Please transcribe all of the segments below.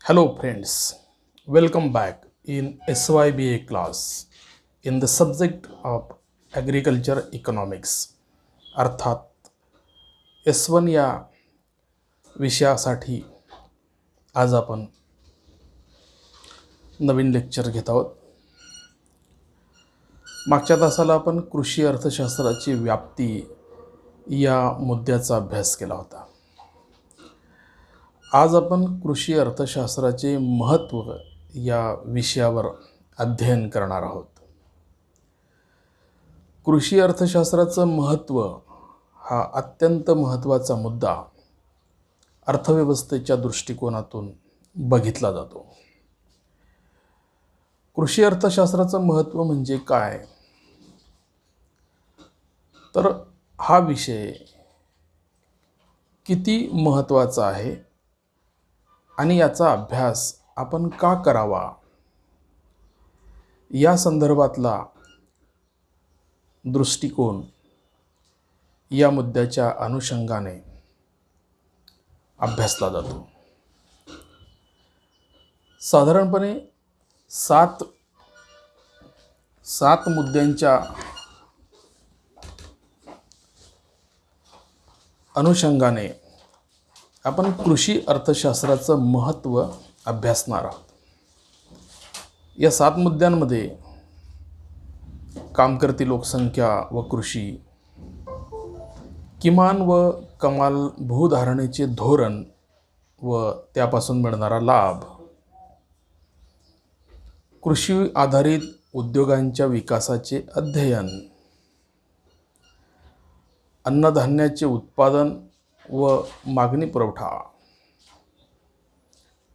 Hello friends, welcome back in SYBA class in the subject of agriculture economics अर्थात S1 या विषयासाठी आज आपण नवीन लेक्चर घेत आहोत. मागच्या तासाला आपण कृषी अर्थशास्त्राची व्याप्ती या मुद्द्याचा अभ्यास केला होता. आज आपण कृषी अर्थशास्त्राचे महत्त्व या विषयावर अध्ययन करणार आहोत. कृषी अर्थशास्त्राचं महत्त्व हा अत्यंत महत्त्वाचा मुद्दा अर्थव्यवस्थेच्या दृष्टिकोनातून बघितला जातो. कृषी अर्थशास्त्राचं महत्त्व म्हणजे काय, तर हा विषय किती महत्त्वाचा आहे आणि याचा अभ्यास आपण का करावा या संदर्भातला दृष्टिकोन या मुद्द्याच्या अनुषंगाने अभ्यासला जातो. साधारणपणे सात मुद्द्यांच्या अनुषंगाने आपण कृषी अर्थशास्त्राचं महत्त्व अभ्यासणार आहोत. या 7 मुद्द्यांमध्ये कामकर्ती लोकसंख्या व कृषी, किमान व कमाल भूधारणेचे धोरण व त्यापासून मिळणारा लाभ, कृषी आधारित उद्योगांच्या विकासाचे अध्ययन, अन्नधान्याचे उत्पादन व मागणी पुरवठा,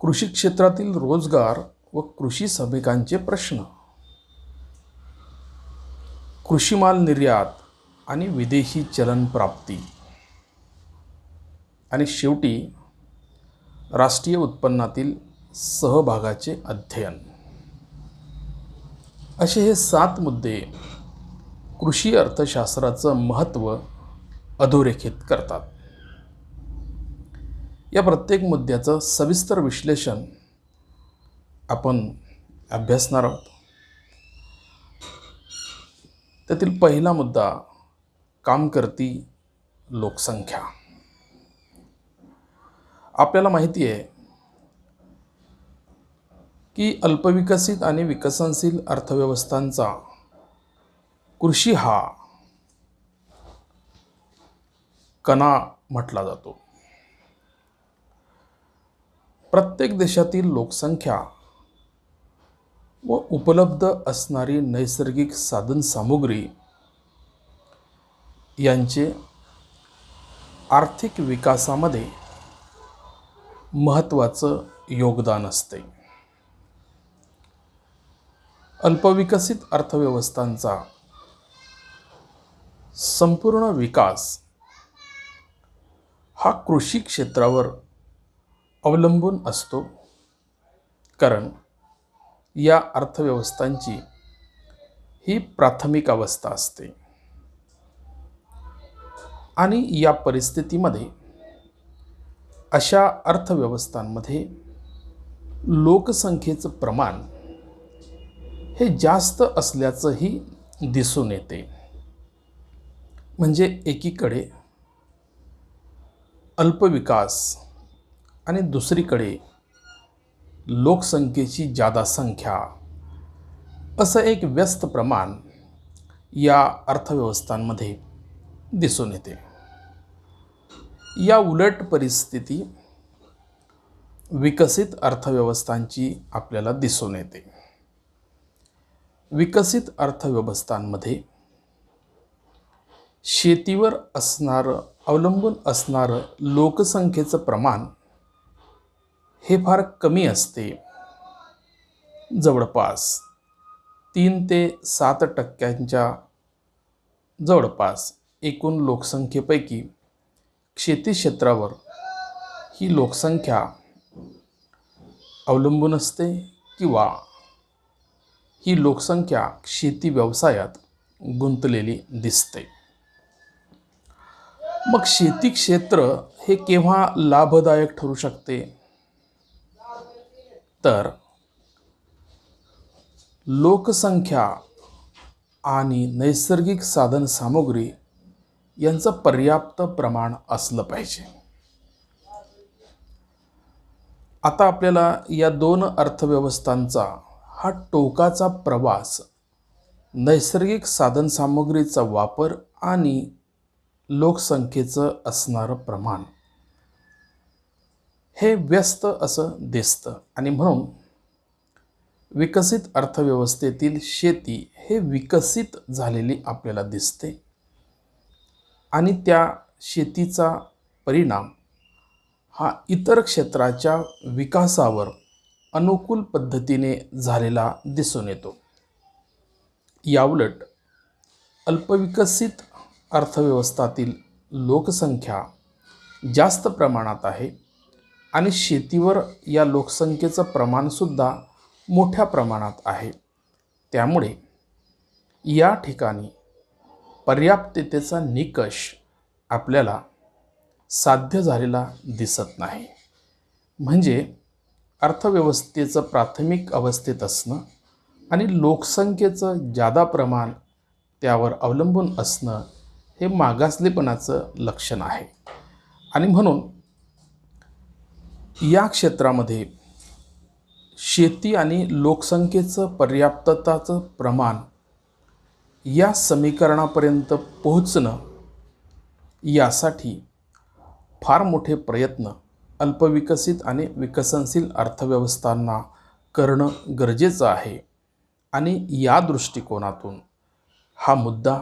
कृषी क्षेत्रातील रोजगार व कृषी श्रमिकांचे प्रश्न, कृषी माल निर्यात आणि विदेशी चलन प्राप्ती, आणि शेवटी राष्ट्रीय उत्पन्नातील सहभागाचे अध्ययन. असे हे 7 मुद्दे कृषी अर्थशास्त्राचं महत्त्व अधोरेखित करतात. या प्रत्येक मुद्द्याचं सविस्तर विश्लेषण आपण अभ्यासणार आहोत. त्यातील पहिला मुद्दा कामकर्ती लोकसंख्या. आपल्याला माहिती आहे की अल्पविकसित आणि विकसनशील अर्थव्यवस्थांचा कृषी हा कणा म्हटला जातो. प्रत्येक देशातील लोकसंख्या व उपलब्ध असणारी नैसर्गिक साधनसामुग्री यांचे आर्थिक विकासामध्ये महत्त्वाचं योगदान असते. अल्पविकसित अर्थव्यवस्थांचा संपूर्ण विकास हा कृषी क्षेत्रावर अवलंबून असतो, कारण या अर्थव्यवस्थांची ही प्राथमिक अवस्था असते. आणि या परिस्थितीमध्ये अशा अर्थव्यवस्थांमध्ये लोकसंख्येचं प्रमाण हे जास्त असल्याचंही दिसून येते. म्हणजे एकीकडे अल्पविकास आणि दुसरीकडे लोकसंख्येची जादा संख्या, असं एक व्यस्त प्रमाण या अर्थव्यवस्थांमध्ये दिसून येते. या उलट परिस्थिती विकसित अर्थव्यवस्थांची आपल्याला दिसून येते. विकसित अर्थव्यवस्थांमध्ये शेतीवर अवलंबून असणारं लोकसंख्येचं प्रमाण हे फार कमी असते. जवळपास 3 ते 7% जवळपास एकूण लोकसंख्येपैकी शेती क्षेत्रावर ही लोकसंख्या अवलंबून असते किंवा ही लोकसंख्या शेती व्यवसायात गुंतलेली दिसते. मग शेती क्षेत्र हे केव्हा लाभदायक ठरू शकते, तर लोकसंख्या आणि नैसर्गिक साधनसामुग्री यांचं पर्याप्त प्रमाण असलं पाहिजे. आता आपल्याला या दोन अर्थव्यवस्थांचा हा टोकाचा प्रवास, नैसर्गिक साधनसामुग्रीचा वापर आणि लोकसंख्येचं असणारं प्रमाण, हे व्यस्त असं दिसतं. आणि म्हणून विकसित अर्थव्यवस्थेतील शेती हे विकसित झालेली आपल्याला दिसते आणि त्या शेतीचा परिणाम हा इतर क्षेत्राच्या विकासावर अनुकूल पद्धतीने झालेला दिसून येतो. याउलट अल्पविकसित अर्थव्यवस्थातील लोकसंख्या जास्त प्रमाणात आहे आणि शेतीवर या लोकसंख्येचं प्रमाणसुद्धा मोठ्या प्रमाणात आहे. त्यामुळे या ठिकाणी पर्याप्ततेचा निकष आपल्याला साध्य झालेला दिसत नाही. म्हणजे अर्थव्यवस्थेचं प्राथमिक अवस्थेत असणं आणि लोकसंख्येचं जादा प्रमाण त्यावर अवलंबून असणं हे मागासलेपणाचं लक्षण आहे. आणि म्हणून या क्षेत्रामध्ये शेती आणि लोकसंख्येचं पर्याप्तताचं प्रमाण या समीकरणापर्यंत पोहोचणं यासाठी फार मोठे प्रयत्न अल्पविकसित आणि विकसनशील अर्थव्यवस्थांना करणं गरजेचं आहे. आणि या दृष्टिकोनातून हा मुद्दा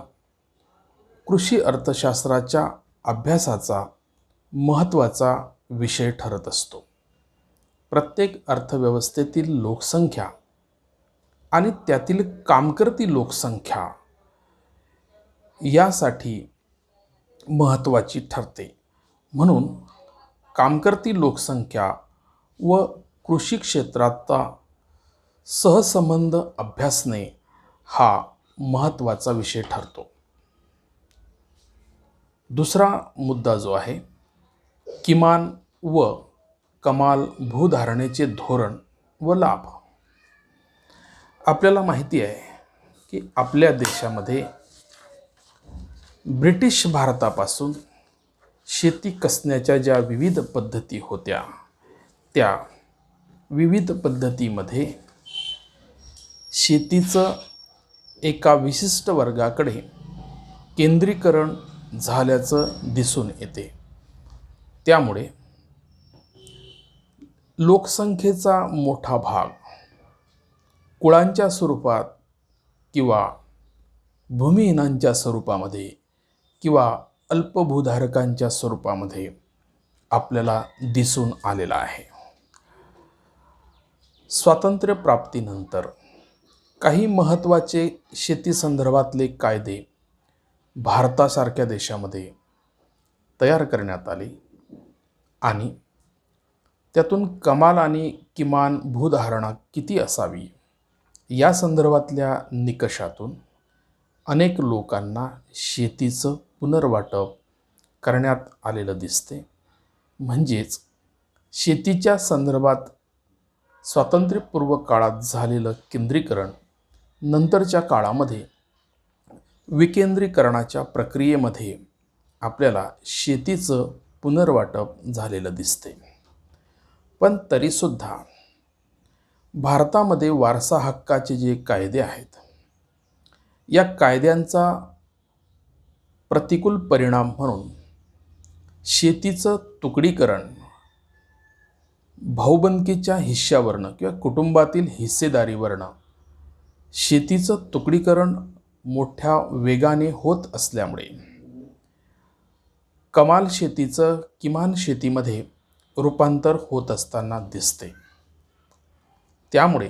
कृषी अर्थशास्त्राच्या अभ्यासाचा महत्त्वाचा विषय ठरत असतो. प्रत्येक अर्थव्यवस्थेतील लोकसंख्या आणि त्यातील कामकर्ती लोकसंख्या यासाठी महत्त्वाची ठरते. म्हणून कामकर्ती लोकसंख्या व कृषी क्षेत्राचा सहसंबंध अभ्यासणे हा महत्त्वाचा विषय ठरतो. दुसरा मुद्दा जो आहे, किमान व कमाल भूधारणेचे धोरण व लाभ. आपल्याला माहिती आहे की आपल्या देशामध्ये ब्रिटिश भारतापासून शेती कसण्याच्या ज्या विविध पद्धती होत्या, त्या विविध पद्धतीमध्ये शेतीचं एका विशिष्ट वर्गाकडे केंद्रीकरण झाल्याचं दिसून येते. त्यामुळे लोकसंख्येचा मोठा भाग कुळांच्या स्वरूपात किंवा भूमिहीनांच्या स्वरूपामध्ये किंवा अल्पभूधारकांच्या स्वरूपामध्ये आपल्याला दिसून आलेला आहे. स्वातंत्र्यप्राप्तीनंतर काही महत्त्वाचे शेती संदर्भातले कायदे भारतासारख्या देशामध्ये तयार करण्यात आले आणि त्यातून कमाल आणि किमान भूधारणा किती असावी या संदर्भातल्या निकषातून अनेक लोकांना शेतीचं पुनर्वाटप करण्यात आलेलं दिसते. म्हणजेच शेतीच्या संदर्भात स्वातंत्र्यपूर्व काळात झालेलं केंद्रीकरण नंतरच्या काळामध्ये विकेंद्रीकरणाच्या प्रक्रियेमध्ये आपल्याला शेतीचं पुनर्वाटप झालेलं दिसते. पण तरीसुद्धा भारतामध्ये वारसा हक्काचे जे कायदे आहेत, या कायद्यांचा प्रतिकूल परिणाम म्हणून शेतीचं तुकडीकरण भाऊबंदकीच्या हिश्श्यावरनं किंवा कुटुंबातील हिस्सेदारीवरनं शेतीचं तुकडीकरण मोठ्या वेगाने होत असल्यामुळे कमाल शेतीचं किमान शेतीमध्ये रूपांतर होत असताना दिसते. त्यामुळे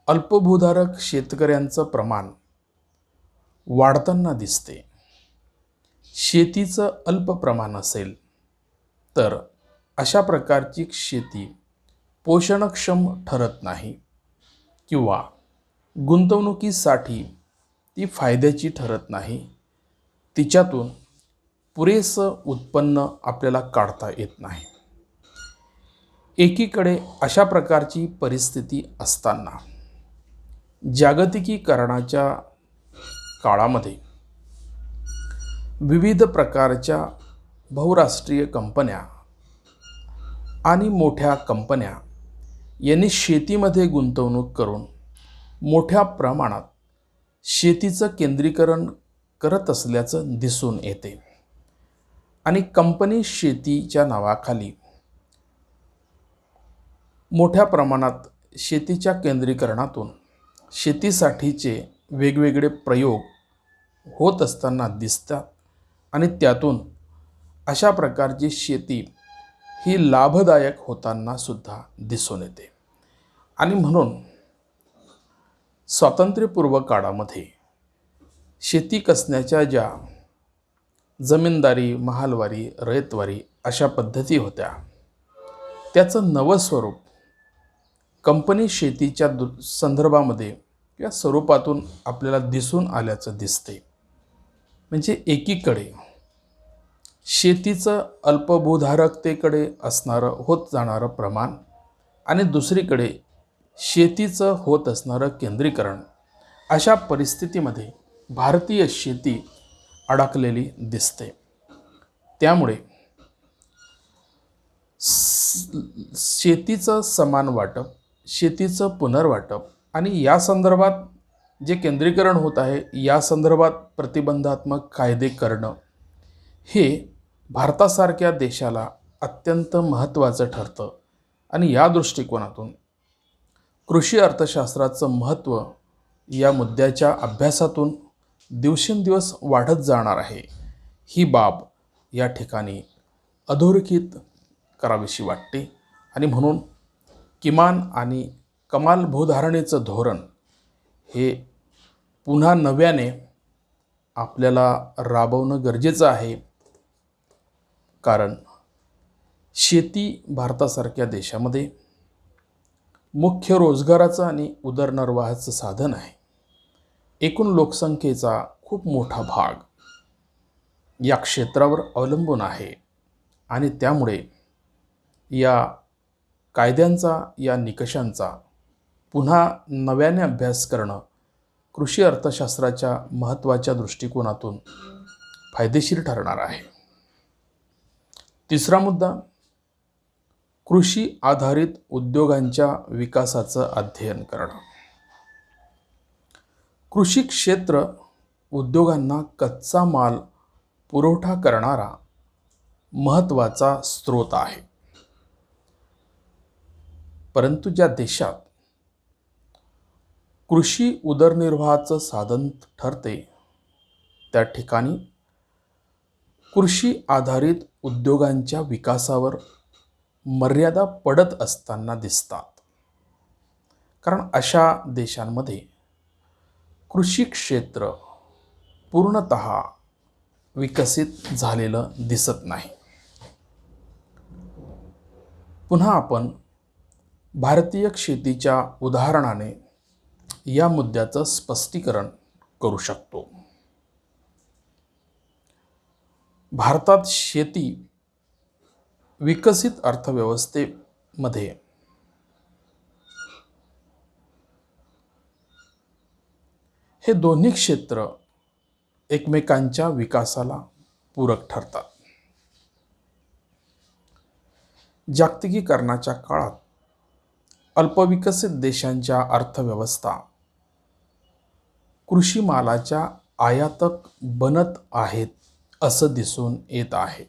अल्पभूधारक शेतकऱ्यांचं प्रमाण वाढताना दिसते. शेतीचं अल्प प्रमाण असेल तर अशा प्रकारची शेती पोषणक्षम ठरत नाही किंवा गुंतवणुकीसाठी ती फायद्याची ठरत नाही. तिच्यातून पुरेसं उत्पन्न आपल्याला काढता येत नाही. एकीकडे अशा प्रकारची परिस्थिती असताना जागतिकीकरणाच्या काळामध्ये विविध प्रकारच्या बहुराष्ट्रीय कंपन्या आणि मोठ्या कंपन्या यांनी शेतीमध्ये गुंतवणूक करून मोठ्या प्रमाणात शेतीचं केंद्रीकरण करत असल्याचं दिसून येते आणि कंपनी शेतीच्या नावाखाली मोठ्या प्रमाणात शेतीच्या केंद्रीकरणातून शेतीसाठीचे वेगवेगळे प्रयोग होत असताना दिसतात आणि त्यातून अशा प्रकारची शेती ही लाभदायक होताना सुद्धा दिसून येते. आणि म्हणून स्वातंत्र्यपूर्व काळामध्ये शेती कसण्याच्या ज्या जमीनदारी, महालवारी, रयतवारी अशा पद्धती होत्या, त्याचं नवं स्वरूप कंपनी शेतीच्या संदर्भामध्ये या स्वरूपातून आपल्याला दिसून आल्याचं दिसते. म्हणजे एकीकडे शेतीचं अल्पभूधारकतेकडे असणारं होत जाणारं प्रमाण आणि दुसरीकडे शेतीचं होत असणारं केंद्रीकरण, अशा परिस्थितीमध्ये भारतीय शेती अडकलेली दिसते. त्यामुळे शेतीचं समान वाटप, शेतीचं पुनर्वाटप आणि या संदर्भात जे केंद्रीकरण होत आहे या संदर्भात प्रतिबंधात्मक कायदे करणं हे भारतासारख्या देशाला अत्यंत महत्त्वाचं ठरतं. आणि या दृष्टिकोनातून कृषी अर्थशास्त्राचं महत्त्व या मुद्द्याच्या अभ्यासातून दिवसेंदिवस वाढत जाणार आहे. ही बाब या ठिकाणी अधोरेखित करावीशी वाटते आणि म्हणून किमान आणि कमाल भूधारणेचं धोरण हे पुन्हा नव्याने आपल्याला राबवणं गरजेचं आहे. कारण शेती भारतासारख्या देशामध्ये मुख्य रोजगाराचं आणि उदरनिर्वाहाचं साधन आहे. एकूण लोकसंख्येचा खूप मोठा भाग या क्षेत्रावर अवलंबून आहे आणि त्यामुळे या कायद्यांचा, या निकषांचा पुन्हा नव्याने अभ्यास करणं कृषी अर्थशास्त्राच्या महत्त्वाच्या दृष्टिकोनातून फायदेशीर ठरणार आहे. तिसरा मुद्दा, कृषी आधारित उद्योगांच्या विकासाचं अध्ययन करणं. कृषी क्षेत्र उद्योगांना कच्चा माल पुरवठा करणारा महत्त्वाचा स्रोत आहे. परंतु ज्या देशात कृषी उदरनिर्वाहाचं साधन ठरते त्या ठिकाणी कृषी आधारित उद्योगांच्या विकासावर मर्यादा पडत असताना दिसतात. कारण अशा देशांमध्ये कृषी क्षेत्र पूर्णतः विकसित झालेलं दिसत नाही. पुन्हा आपण भारतीय शेतीच्या उदाहरणाने या मुद्द्याचं स्पष्टीकरण करू शकतो. भारतात शेती विकसित अर्थव्यवस्थेमध्ये हे दोन्ही क्षेत्र एकमेकांच्या विकासाला पूरक ठरतात. जागतिकीकरणाच्या काळात अल्पविकसित देशांच्या अर्थव्यवस्था कृषी मालाच्या आयातक बनत आहेत असं दिसून येत आहे.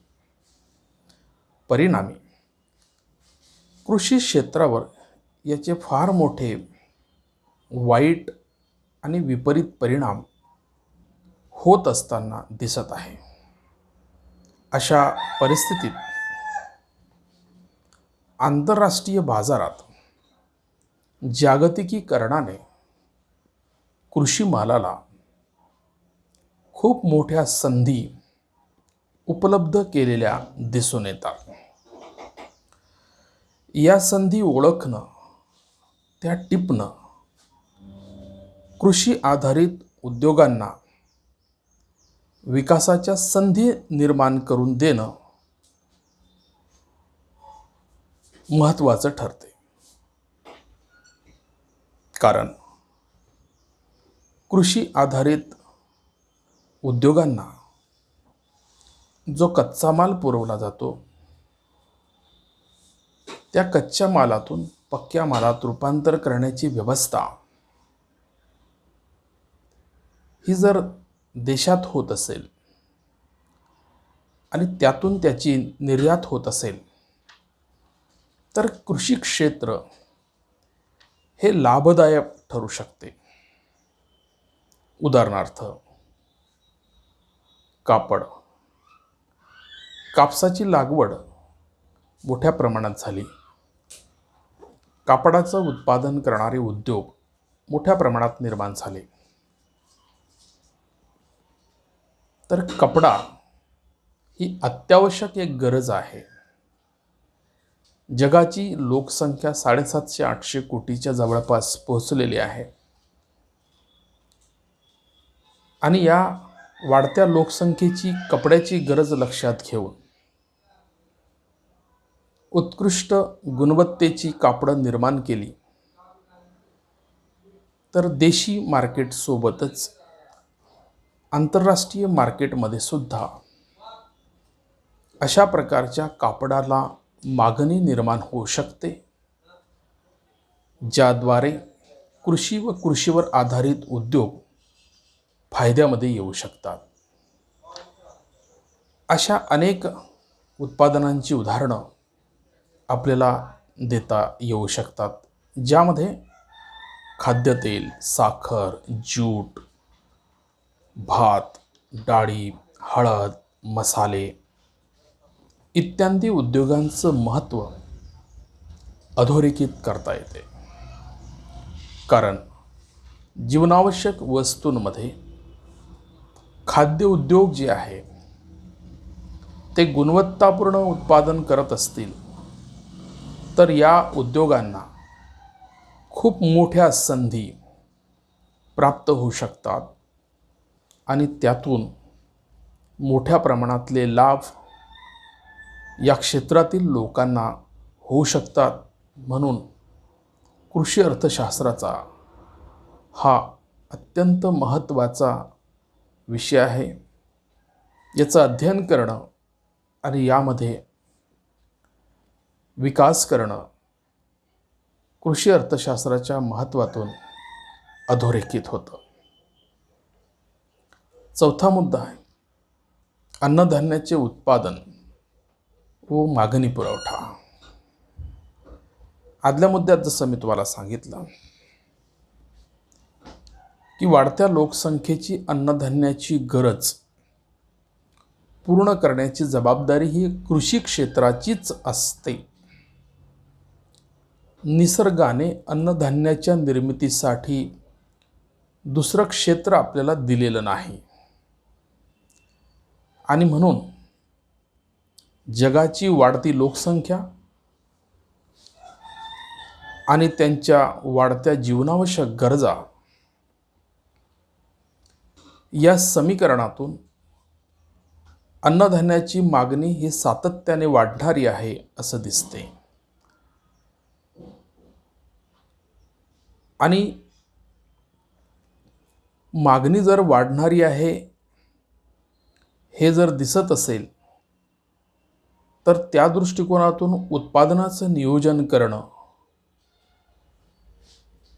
परिणामी कृषी क्षेत्रावर याचे फार मोठे वाईट आणि विपरीत परिणाम होत असताना दिसत आहे. अशा परिस्थितीत आंतरराष्ट्रीय बाजारात जागतिकीकरणाने कृषी मालाला खूप मोठ्या संधी उपलब्ध केलेल्या दिसून येतात. या संधी ओळखणं, त्या टिपणं, कृषी आधारित उद्योगांना विकासाच्या संधी निर्माण करून देणं महत्त्वाचं ठरते. कारण कृषी आधारित उद्योगांना जो कच्चा माल पुरवला जातो, त्या कच्च्या मालातून पक्क्या मालात रूपांतर करण्याची व्यवस्था ही जर देशात होत असेल आणि त्यातून त्याची निर्यात होत असेल, तर कृषी क्षेत्र हे लाभदायक ठरू शकते. उदाहरणार्थ, कापड, कापसाची लागवड मोठ्या प्रमाणात झाली. कापडाचं उत्पादन करणारे उद्योग मोठ्या प्रमाणात निर्माण झाले. तर कपडा ही अत्यावश्यक एक गरज आहे. जगाची लोकसंख्या 750-800 कोटीच्या जवळपास पोहोचलेली आहे. आणि या वाढत्या लोकसंख्येची कपड्याची गरज लक्षात घेऊन उत्कृष्ट गुणवत्तेची कापडं निर्माण केली, तर देशी मार्केटसोबतच आंतरराष्ट्रीय मार्केटमध्ये सुद्धा अशा प्रकारच्या कापडाला मागणी निर्माण होऊ शकते, ज्याद्वारे कृषी व कृषीवर आधारित उद्योग फायद्यामध्ये येऊ शकतात. अशा अनेक उत्पादनांची उदाहरणं आपल्याला देता येऊ शकतात, ज्यामध्ये खाद्यतेल, साखर, ज्यूट, भात, डाळी, हळद, मसाले इत्यादी उद्योगांचं महत्त्व अधोरेखित करता येते. कारण जीवनावश्यक वस्तूंमध्ये खाद्य उद्योग जे आहे ते गुणवत्तापूर्ण उत्पादन करत असतील, तर या उद्योगांना खूप मोठ्या संधी प्राप्त होऊ शकतात आणि त्यातून मोठ्या प्रमाणातले लाभ या क्षेत्रातील लोकांना होऊ शकतात. म्हणून कृषी अर्थशास्त्राचा हा अत्यंत महत्त्वाचा विषय आहे. याचं अध्ययन करणं आणि यामध्ये विकास करणं कृषी अर्थशास्त्राच्या महत्त्वातून अधोरेखित होतं. चौथा मुद्दा आहे अन्नधान्याचे उत्पादन व मागणी पुरवठा. आदल्या मुद्द्यात जसं मी तुम्हाला सांगितलं की वाढत्या लोकसंख्येची अन्नधान्याची गरज पूर्ण करण्याची जबाबदारी ही कृषी क्षेत्राचीच असते. निसर्गाने अन्नधान्याच्या निर्मितीसाठी दुसरं क्षेत्र आपल्याला दिलेलं नाही आणि म्हणून जगाची वाढती लोकसंख्या आणि त्यांच्या वाढत्या जीवनावश्यक गरजा या समीकरणातून अन्नधान्याची मागणी ही सातत्याने वाढणारी आहे असं दिसते. आणि मागणी जर वाढणारी आहे हे जर दिसत असेल, तर त्या दृष्टिकोनातून उत्पादनाचं नियोजन करणं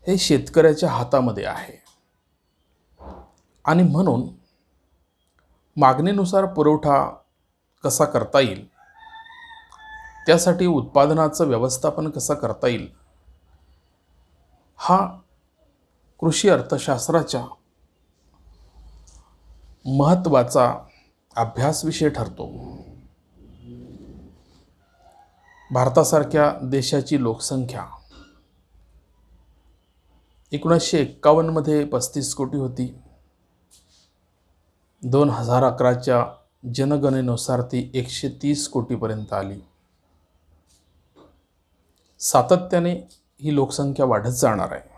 हे शेतकऱ्याच्या हातामध्ये आहे. आणि म्हणून मागणीनुसार पुरवठा कसा करता येईल, त्यासाठी उत्पादनाचं व्यवस्थापन कसं करता येईल, हा कृषी अर्थशास्त्राच्या महत्त्वाचा अभ्यास विषय ठरतो. भारतासारख्या देशाची लोकसंख्या 1951 मध्ये 35 कोटी होती. 2011च्या जनगणनेनुसार ती 130 कोटीपर्यंत आली. सातत्याने ही लोकसंख्या वाढत जाणार आहे.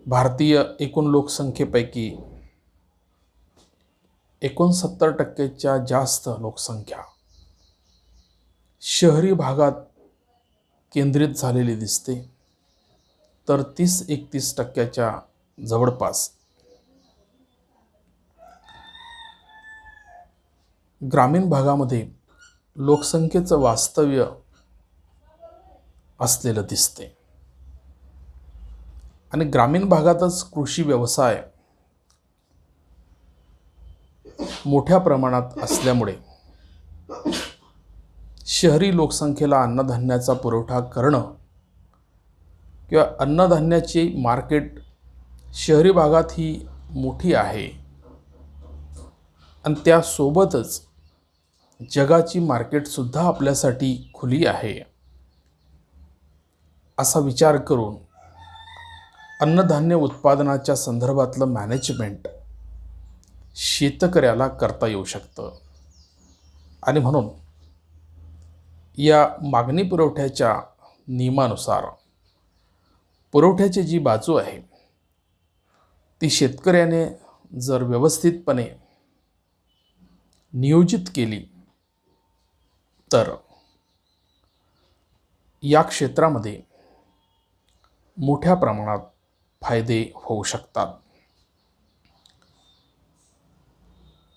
भारतीय एकूण लोकसंख्येपैकी 69% जास्त लोकसंख्या शहरी भागात केंद्रित झालेली दिसते, तर 30-31% जवळपास ग्रामीण भागामध्ये लोकसंख्येचं वास्तव्य असलेलं दिसते. आणि ग्रामीण भागातच कृषी व्यवसाय मोठ्या प्रमाणात असल्यामुळे शहरी लोकसंख्येला अन्नधान्याचा पुरवठा करणं किंवा अन्नधान्याची मार्केट शहरी भागात ही मोठी आहे आणि त्यासोबतच जगाची मार्केटसुद्धा आपल्यासाठी खुली आहे, असा विचार करून अन्नधान्य उत्पादनाच्या संदर्भातलं मॅनेजमेंट शेतकऱ्याला करता येऊ शकतं. आणि म्हणून या मागणी पुरवठ्याच्या नियमानुसार पुरवठ्याची जी बाजू आहे ती शेतकऱ्याने जर व्यवस्थितपणे नियोजित केली तर या क्षेत्रामध्ये मोठ्या प्रमाणात फायदे होऊ शकतात.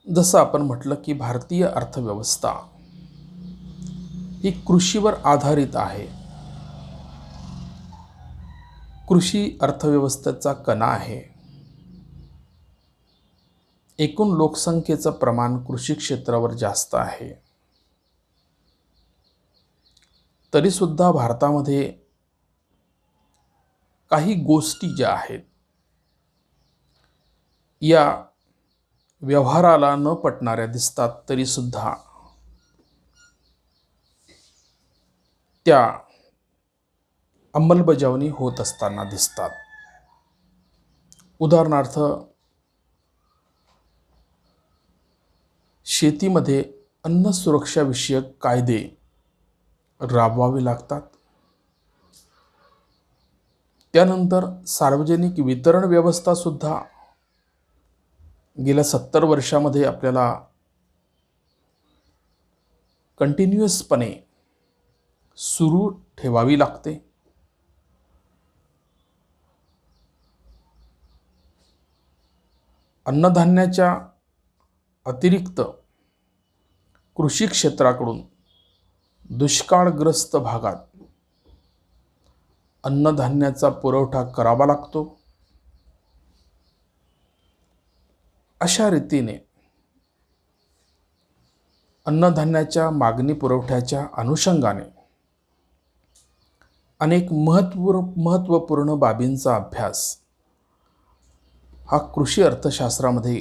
जसं आपण म्हटलं की भारतीय अर्थव्यवस्था ही कृषीवर आधारित आहे. कृषी अर्थव्यवस्थेचा कणा आहे. एकूण लोकसंख्येचं प्रमाण कृषी क्षेत्रावर जास्त आहे. तरीसुद्धा भारतामध्ये काही गोष्टी ज्या आहेत या व्यवहाराला न पटणाऱ्या दिसतात, तरीसुद्धा त्या अंमलबजावणी होत असताना दिसतात. उदाहरणार्थ, शेतीमध्ये अन्न सुरक्षा विषयक कायदे राबवावे लागतात. त्यानंतर सार्वजनिक वितरण व्यवस्था सुद्धा गेल्या 70 वर्षामध्ये आपल्याला कंटिन्युअसपणे सुरू ठेवावी लागते. अन्नधान्याच्या अतिरिक्त कृषी क्षेत्राकडून दुष्काळग्रस्त भागात अन्नधान्याचा पुरवठा करावा लागतो. अशा रीतीने अन्नधान्याच्या मागणी पुरवठ्याच्या अनुषंगाने अनेक महत्त्वपूर्ण बाबींचा अभ्यास हा कृषी अर्थशास्त्रामध्ये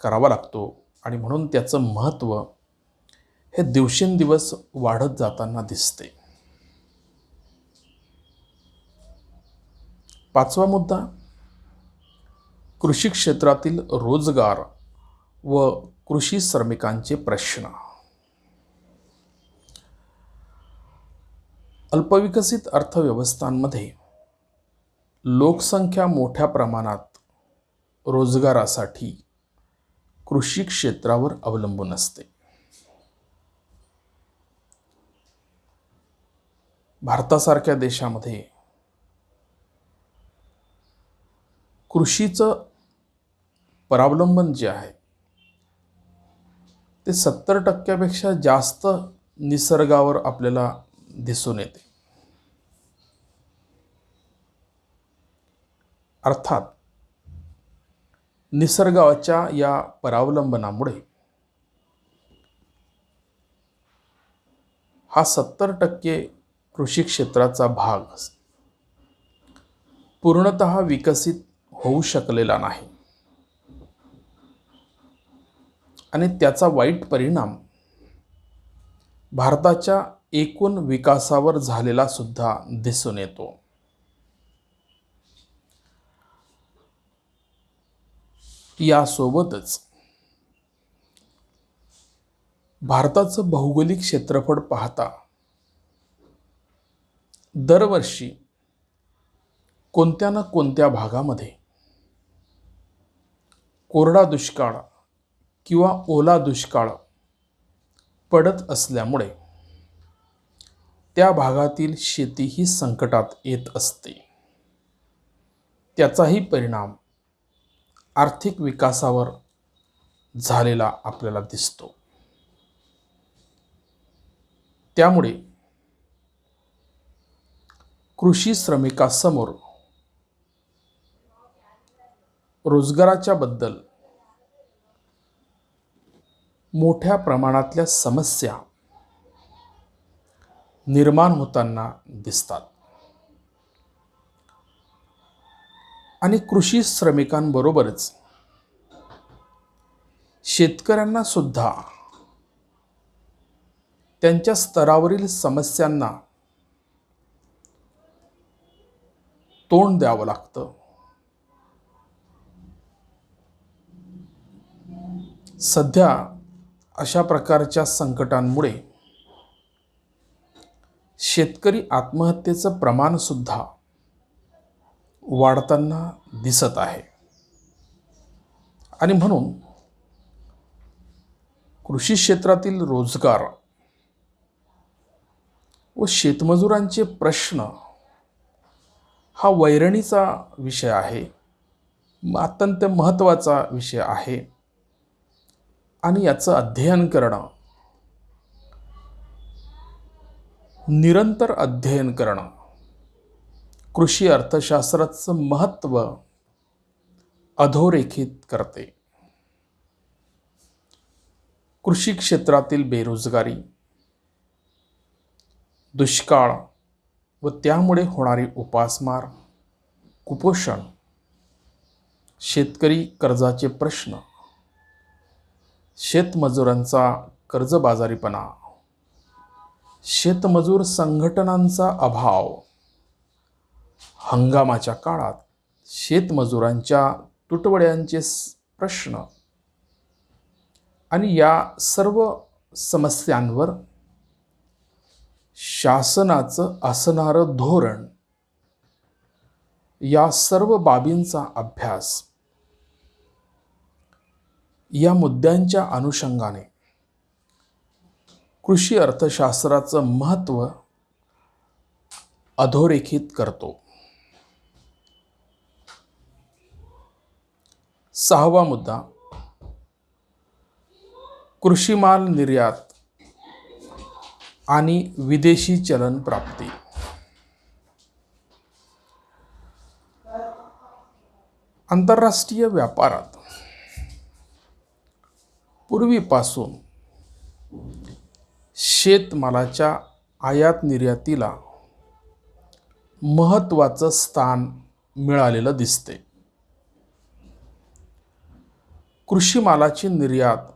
करावा लागतो आणि म्हणून त्याचं महत्त्व हे दिवसेंदिवस वाढत जाताना दिसते. 5वा मुद्दा, कृषी क्षेत्रातील रोजगार व कृषी श्रमिकांचे प्रश्न. अल्पविकसित अर्थव्यवस्थांमध्ये लोकसंख्या मोठ्या प्रमाणात रोजगारासाठी कृषी क्षेत्रावर अवलंबून असते. भारतासारख्या देशामध्ये कृषीचं परावलंबन जे आहे ते 70% जास्त निसर्गावर आपल्याला दिसून येते. अर्थात निसर्गाच्या या परावलंबनामुळे हा 70% कृषी क्षेत्राचा भाग पूर्णतः विकसित होऊ शकलेला नाही आणि त्याचा वाईट परिणाम भारताच्या एकूण विकासावर झालेला सुद्धा दिसून येतो. यासोबतच भारताचं भौगोलिक क्षेत्रफळ पाहता दरवर्षी कोणत्या ना कोणत्या भागामध्ये कोरडा दुष्काळ किंवा ओला दुष्काळ पडत असल्यामुळे त्या भागातील शेतीही संकटात येत असते. त्याचाही परिणाम आर्थिक विकासावर झालेला आपल्याला दिसतो. त्यामुळे कृषी श्रमिकांसमोर रोजगाराच्या बद्दल मोठ्या प्रमाणातल्या समस्या निर्माण होताना दिसतात. आणि कृषी श्रमिकांबरोबरच शेतकऱ्यांना सुद्धा त्यांच्या स्तरावरील समस्यांना तोंड द्यावं लागतं. सध्या अशा प्रकारच्या संकटांमुळे शेतकरी आत्महत्येचं प्रमाण सुद्धा वाढताना दिसत आहे. आणि म्हणून कृषी क्षेत्रातील रोजगार व शेतमजुरांचे प्रश्न हा वैरणीचा विषय आहे, अत्यंत महत्त्वाचा विषय आहे. आणि याचं अध्ययन करणं, निरंतर अध्ययन करणं कृषी अर्थशास्त्राचं महत्त्व अधोरेखित करते. कृषी क्षेत्रातील बेरोजगारी, दुष्काळ व त्यामुळे होणारी उपासमार, कुपोषण, शेतकरी कर्जाचे प्रश्न, शेतमजुरांचा कर्जबाजारीपणा, शेतमजूर संघटनांचा अभाव, हंगामाच्या काळात शेतमजुरांच्या तुटवड्यांचे प्रश्न आणि या सर्व समस्यांवर शासनाचं असणारं धोरण, या सर्व बाबींचा अभ्यास या मुद्द्यांच्या अनुषंगाने कृषी अर्थशास्त्राचं महत्त्व अधोरेखित करतो. 6वा मुद्दा, कृषी माल निर्यात आणि विदेशी चलन प्राप्ती. आंतरराष्ट्रीय व्यापारात पूर्वीपासून शेतमालाच्या आयात निर्यातीला महत्त्वाचं स्थान मिळालेलं दिसते. कृषी मालाची निर्यात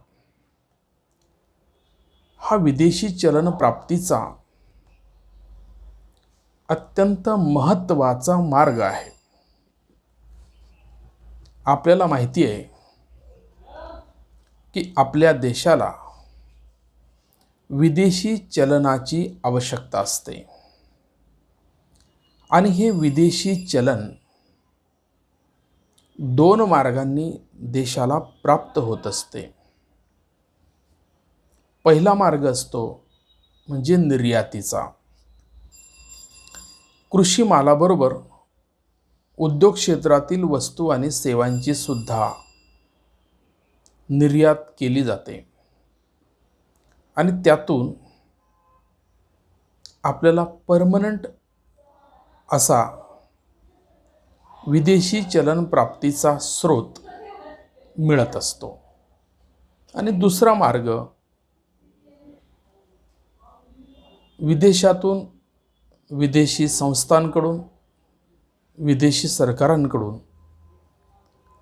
हा विदेशी चलन प्राप्तीचा अत्यंत महत्त्वाचा मार्ग आहे. आपल्याला माहिती आहे की आपल्या देशाला विदेशी चलनाची आवश्यकता असते आणि हे विदेशी चलन 2 मार्गांनी देशाला प्राप्त होत असते. पहिला मार्ग असतो म्हणजे निर्यातीचा. कृषी मालाबरोबर उद्योग क्षेत्रातील वस्तू आणि सेवांची सुद्धा निर्यात केली जाते आणि त्यातून आपल्याला परमनंट असा विदेशी चलन प्राप्तीचा स्रोत मिळत असतो. आणि दुसरा मार्ग, विदेशातून विदेशी संस्थांकडून, विदेशी सरकारांकडून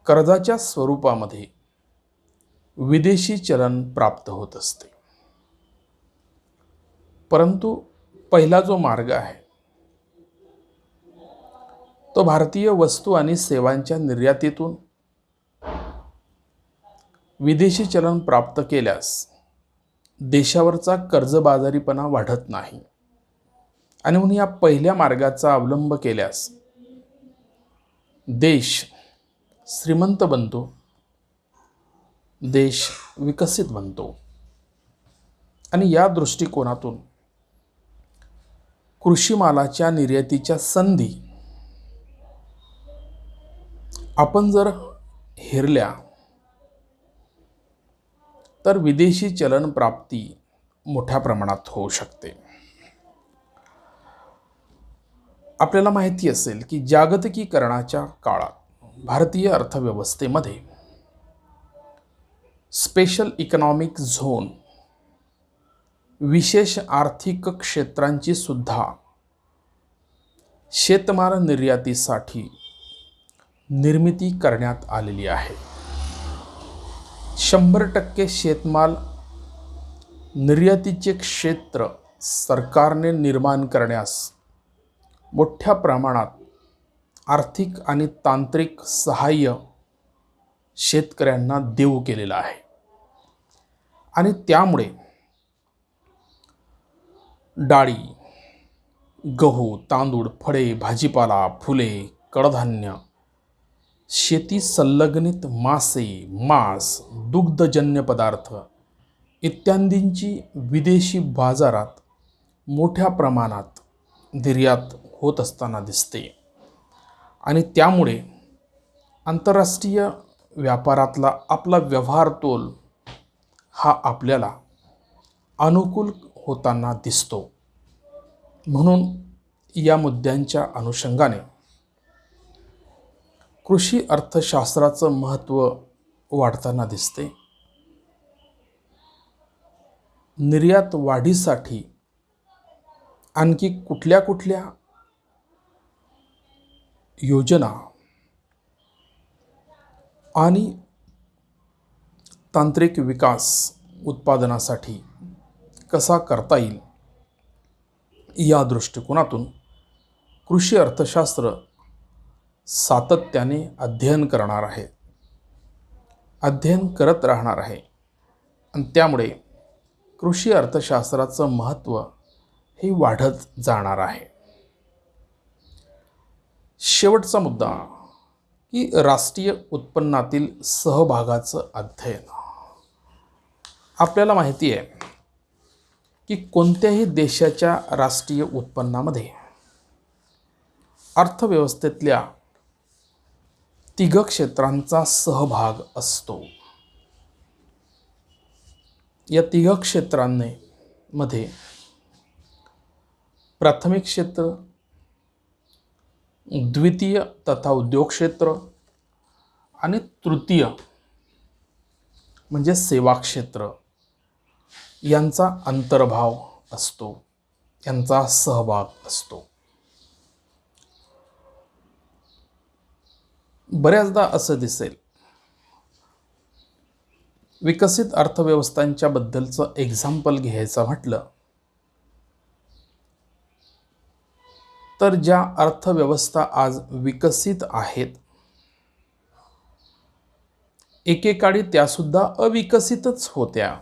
कर्जाच्या स्वरूपामध्ये विदेशी चलन प्राप्त होत असते. परंतु पहिला जो मार्ग आहे तो भारतीय वस्तू आणि सेवांच्या निर्यातीतून विदेशी चलन प्राप्त केल्यास देशावरचा कर्जबाजारीपणा वाढत नाही. आणि म्हणून या पहिल्या मार्गाचा अवलंब केल्यास देश श्रीमंत बनतो, देश विकसित बनतो. आणि या दृष्टिकोनातून कृषी मालाच्या निर्यातीच्या संधी आपण जर हेरल्या तर विदेशी चलन प्राप्ती मोठ्या प्रमाणात होऊ शकते. आपल्याला माहिती असेल की जागतिकीकरणाच्या काळात भारतीय अर्थव्यवस्थेमध्ये स्पेशल इकॉनॉमिक झोन, विशेष आर्थिक क्षेत्रांची सुद्धा शेतमाल निर्यातीसाठी निर्मिती करण्यात आलेली आहे. 100% शेतमाल निर्यातीचे क्षेत्र सरकारने निर्माण करण्यास मोठ्या प्रमाणात आर्थिक आणि तांत्रिक सहाय्य शेतकऱ्यांना देऊ केलेलं आहे. आणि त्यामुळे डाळी, गहू, तांदूळ, फळे, भाजीपाला, फुले, कडधान्य, शेती संलग्नित मासे, मांस, दुग्धजन्य पदार्थ इत्यादींची विदेशी बाजारात मोठ्या प्रमाणात निर्यात होत असताना दिसते. आणि त्यामुळे आंतरराष्ट्रीय व्यापारातला आपला व्यवहार तोल हा आपल्याला अनुकूल होताना दिसतो. म्हणून या मुद्द्यांच्या अनुषंगाने कृषी अर्थशास्त्राचं महत्त्व वाढताना दिसते. निर्यात वाढीसाठी आणखी कुठल्या कुठल्या योजना आणि तांत्रिक विकास उत्पादनासाठी कसा करता येईल या दृष्टिकोनातून कृषी अर्थशास्त्र सातत्याने अध्ययन करणार आहे, अध्ययन करत राहणार आहे. आणि त्यामुळे कृषी अर्थशास्त्राचं महत्त्व हे वाढत जाणार आहे. शेवटचा मुद्दा की राष्ट्रीय उत्पन्नातील सहभागाचं अध्ययन. आपल्याला माहिती आहे की कोणत्याही देशाच्या राष्ट्रीय उत्पन्नामध्ये अर्थव्यवस्थेतल्या 3 क्षेत्रांचा सहभाग असतो. या 3 क्षेत्रांमध्ये प्राथमिक क्षेत्र, द्वितीय तथा उद्योग क्षेत्र आणि तृतीय म्हणजे सेवा क्षेत्र यांचा अंतर्भाव असतो, यांचा सहभाग असतो. बऱ्याचदा असं दिसेल विकसित अर्थव्यवस्थांच्या बद्दलचं एक्झाम्पल घ्यायचं म्हटलं तर ज्या अर्थव्यवस्था आज विकसित आहेत एकेकाळी त्यासुद्धा अविकसितच होत्या.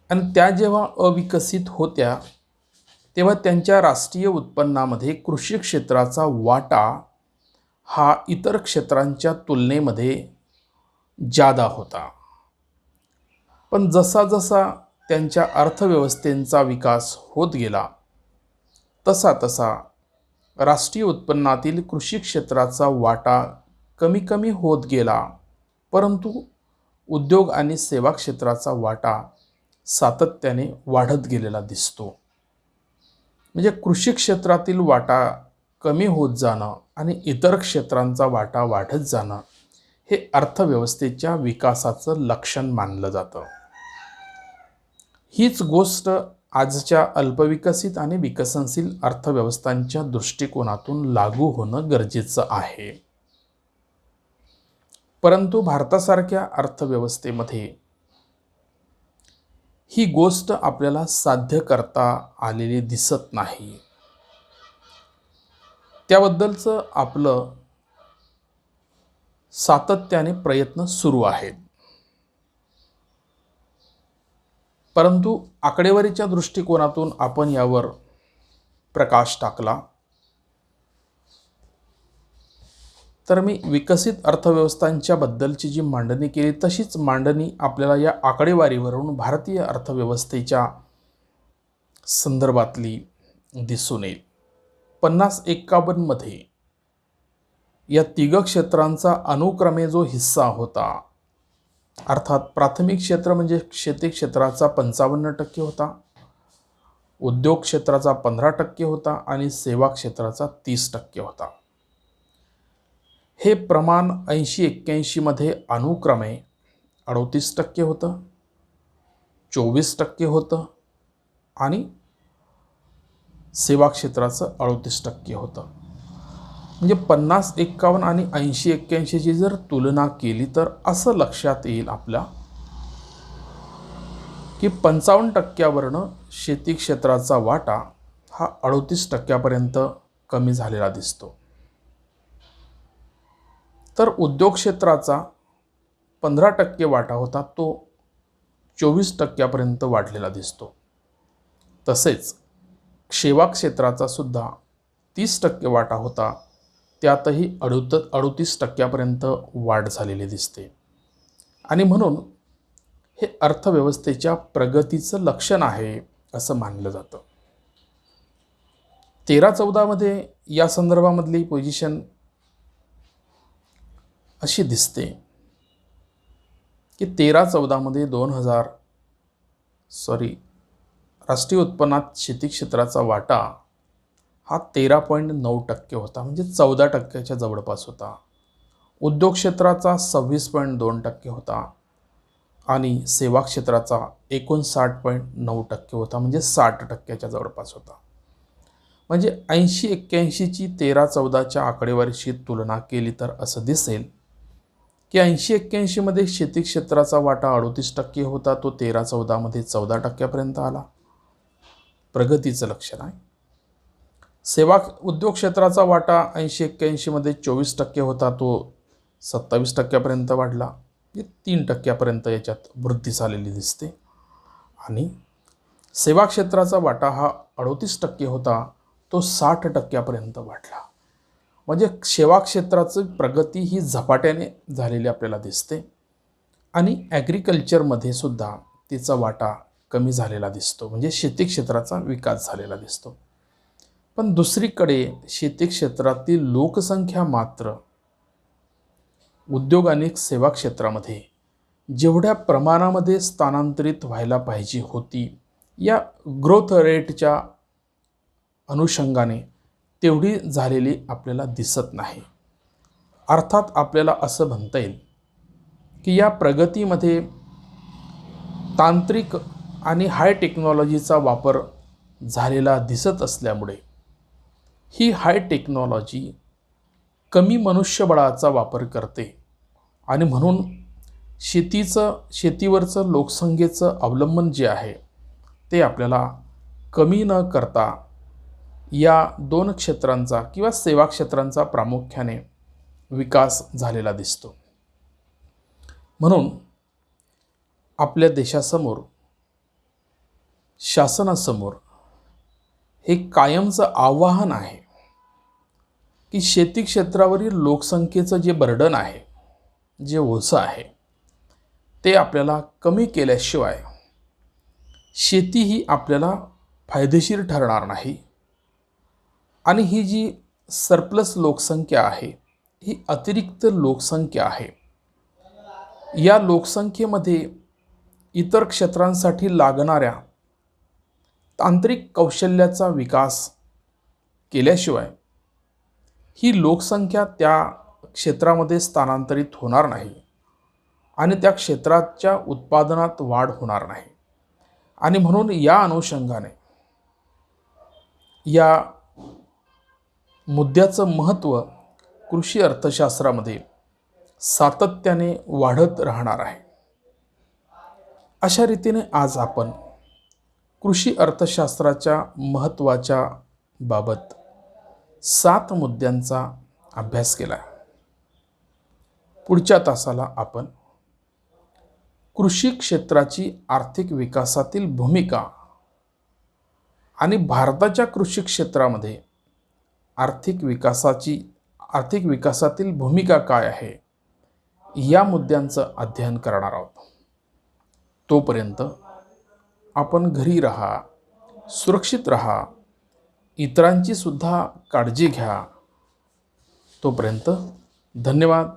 आणि त्या जेव्हा अविकसित होत्या तेव्हा त्यांच्या राष्ट्रीय उत्पन्नामध्ये कृषी क्षेत्राचा वाटा हा इतर क्षेत्रांच्या तुलनेमध्ये जादा होता. पण जसा जसा त्यांच्या अर्थव्यवस्थेचा विकास होत गेला तसा तसा राष्ट्रीय उत्पन्नातील कृषी क्षेत्राचा वाटा कमी कमी होत गेला. परंतु उद्योग आणि सेवा क्षेत्राचा वाटा सातत्याने वाढत गेलेला दिसतो. म्हणजे कृषी क्षेत्रातील वाटा कमी होत जाणं आणि इतर क्षेत्रांचा वाटा वाढत जाणं हे अर्थव्यवस्थेच्या विकासाचं लक्षण मानलं जातं. हीच गोष्ट आजच्या अल्पविकसित आणि विकसनशील अर्थव्यवस्थांच्या दृष्टिकोनातून लागू होणं गरजेचं आहे. परंतु भारतासारख्या अर्थव्यवस्थेमध्ये ही गोष्ट आपल्याला साध्य करता आलेली दिसत नाही. त्याबद्दलचं आपलं सातत्याने प्रयत्न सुरू आहेत. परंतु आकडेवारीच्या दृष्टिकोनातून आपण यावर प्रकाश टाकला तर मी विकसित अर्थव्यवस्थांच्या बद्दलची जी मांडणी केली तशीच मांडणी आपल्याला या आकडेवारीवरून भारतीय अर्थव्यवस्थेच्या संदर्भातली दिसून येईल. 50-51 या तिघ क्षेत्रांचा अनुक्रमे जो हिस्सा होता, अर्थात प्राथमिक क्षेत्र म्हणजे शेती क्षेत्राचा 55% होता, उद्योग क्षेत्राचा 15% होता आणि सेवा क्षेत्राचा 30% होता. हे प्रमाण 80-81 अनुक्रमे 38% होतं, 24% होतं आणि सेवा क्षेत्राचं 38% होतं. म्हणजे 50-51 आणि 80-81ची जर तुलना केली तर असं लक्षात येईल आपल्या की 55%वरनं शेती क्षेत्राचा वाटा हा 38%पर्यंत कमी झालेला दिसतो. तर उद्योग क्षेत्राचा 15% वाटा होता, तो 24%पर्यंत वाढलेला दिसतो. तसेच सेवा क्षेत्राचा सुद्धा 30% वाटा होता, त्यातही 38%पर्यंत वाढ झालेली दिसते. आणि म्हणून हे अर्थव्यवस्थेच्या प्रगतीचं लक्षण आहे असं मानलं जातं. 13-14 या संदर्भामधली पोझिशन अशी दिसते की 13-14 राष्ट्रीय उत्पन्नात शेती क्षेत्राचा वाटा हा 13.9% होता, म्हणजे 14%च्या जवळपास होता. उद्योग क्षेत्राचा 26.2% होता आणि सेवा क्षेत्राचा 59.9% होता, म्हणजे 60%च्या जवळपास होता. म्हणजे 80-81ची 13-14च्या आकडेवारीशी तुलना केली तर असं दिसेल की 80-81 शेती क्षेत्राचा वाटा 38% होता, तो 13-14 14%पर्यंत आला. प्रगतीचं लक्षण आहे. सेवा उद्योग क्षेत्राचा वाटा 80-81 24% होता, तो 27%पर्यंत वाढला. 3%पर्यंत याच्यात वृद्धी झालेली दिसते. आणि सेवा क्षेत्राचा वाटा हा 38% होता, तो 60%पर्यंत वाढला. म्हणजे सेवा क्षेत्राची प्रगती ही झपाट्याने झालेली आपल्याला दिसते. आणि ॲग्रिकल्चरमध्ये सुद्धा तिचा वाटा कमी झालेला दिसतो, म्हणजे शेती क्षेत्राचा विकास झालेला दिसतो. पण दुसरीकडे शेती क्षेत्रातील लोकसंख्या मात्र उद्योग आणि सेवा क्षेत्रामध्ये जेवढ्या प्रमाणामध्ये स्थानांतरित व्हायला पाहिजे होती, या ग्रोथ रेटच्या अनुषंगाने तेवढी झालेली आपल्याला दिसत नाही. अर्थात आपल्याला असं म्हणता येईल की या प्रगतीमध्ये तांत्रिक आणि हाय टेक्नॉलॉजीचा वापर झालेला दिसत असल्यामुळे ही हाय टेक्नॉलॉजी कमी मनुष्यबळाचा वापर करते आणि म्हणून शेतीवरचं लोकसंख्येचं अवलंबन जे आहे ते आपल्याला कमी न करता या दोन क्षेत्रांचा किंवा सेवा क्षेत्रांचा प्रामुख्याने विकास झालेला दिसतो. म्हणून आपल्या देशासमोर, शासनासमोर हे कायमचं आव्हान आहे की शेती क्षेत्रावरील लोकसंख्येचं जे बर्डन आहे, जे ओझं आहे, ते आपल्याला कमी केल्याशिवाय शेती ही आपल्याला फायदेशीर ठरणार नाही. आणि ही जी सरप्लस लोकसंख्या आहे, ही अतिरिक्त लोकसंख्या आहे. या लोकसंख्येमध्ये इतर क्षेत्रांसाठी लागणाऱ्या तांत्रिक कौशल्याचा विकास केल्याशिवाय ही लोकसंख्या त्या क्षेत्रामध्ये स्थानांतरित होणार नाही आणि त्या क्षेत्राच्या उत्पादनात वाढ होणार नाही. आणि म्हणून या अनुषंगाने या मुद्द्याचं महत्त्व कृषी अर्थशास्त्रामध्ये सातत्याने वाढत राहणार आहे. अशा रीतीने आज आपण कृषी अर्थशास्त्राच्या महत्त्वाच्या बाबत 7 मुद्द्यांचा अभ्यास केला. पुढच्या तासाला आपण कृषी क्षेत्राची आर्थिक विकासातील भूमिका आणि भारताच्या कृषी क्षेत्रामध्ये आर्थिक विकासातील भूमिका काय आहे, या मुद्द्यांचं अध्ययन करणार आहोत. तोपर्यंत आपण घरी राहा, सुरक्षित राहा, इतरांची सुद्धा काळजी घ्या. तोपर्यंत धन्यवाद.